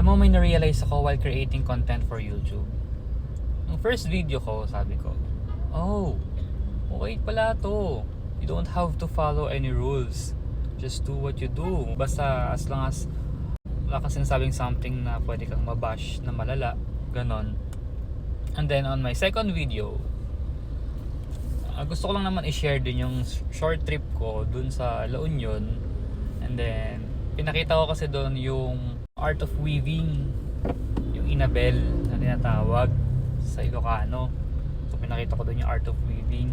Alam mo, may na-realize ako while creating content for YouTube. Yung first video ko, sabi ko, oh, okay pala to. You don't have to follow any rules. Just do what you do. Basta as long as wala ka sinasabing something na pwede kang mabash na malala. Ganon. And then on my second video, gusto ko lang naman i-share din yung short trip ko dun sa La Union. And then, pinakita ko kasi doon yung art of weaving, yung Inabel na tinatawag sa Ilocano. So pinakita ko doon yung art of weaving.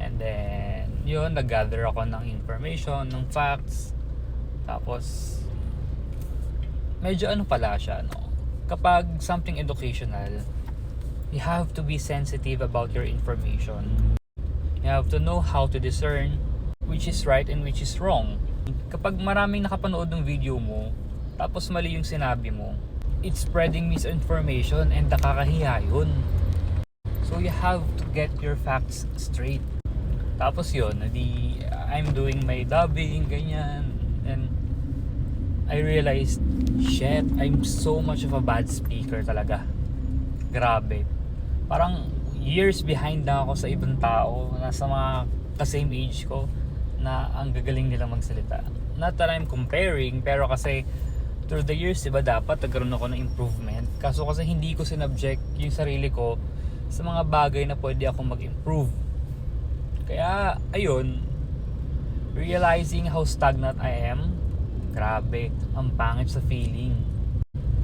And then yun, nag-gather ako ng information, ng facts. Tapos medyo ano pala siya, no? Kapag something educational, you have to be sensitive about your information. You have to know how to discern which is right and which is wrong. Kapag maraming nakapanood ng video mo, tapos mali yung sinabi mo, it's spreading misinformation and nakakahiya yun. So you have to get your facts straight. Tapos yun, I'm doing my dubbing, ganyan. And I realized, shit, I'm so much of a bad speaker talaga. Grabe. Parang years behind na ako sa ibang tao, nasa mga ka-same age ko, na ang gagaling nila magsalita. Not that I'm comparing, pero kasi through the years, diba, dapat nagkaroon ako ng improvement. Kaso kasi hindi ko sinubject yung sarili ko sa mga bagay na pwede akong mag-improve. Kaya, ayun, realizing how stagnant I am, grabe, ang pangit sa feeling.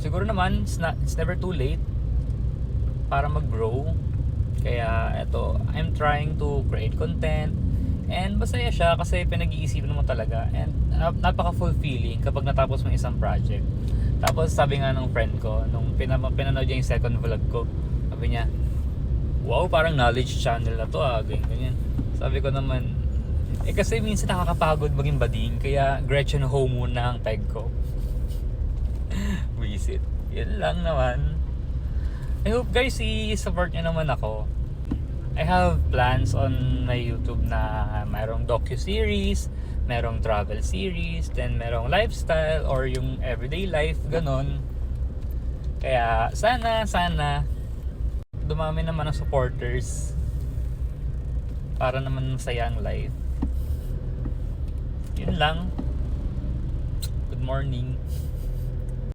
Siguro naman, it's never too late para mag-grow. Kaya, eto, I'm trying to create content. And masaya siya kasi pinag-iisipan mo talaga. And napaka-fulfilling kapag natapos mo isang project. Tapos sabi nga ng friend ko, nung pinanood niya yung second vlog ko, sabi niya, wow, parang knowledge channel na to ganyan. Sabi ko naman, kasi minsan nakakapagod maging bading, kaya Gretchen Ho muna ang peg ko. Visit. Yun lang naman. I hope guys, i-support nyo naman ako. I have plans on my YouTube na mayroong docu-series, merong travel series, then merong lifestyle or yung everyday life, ganon. Kaya sana dumami naman ang supporters para naman masaya ang life. Yun lang. Good morning.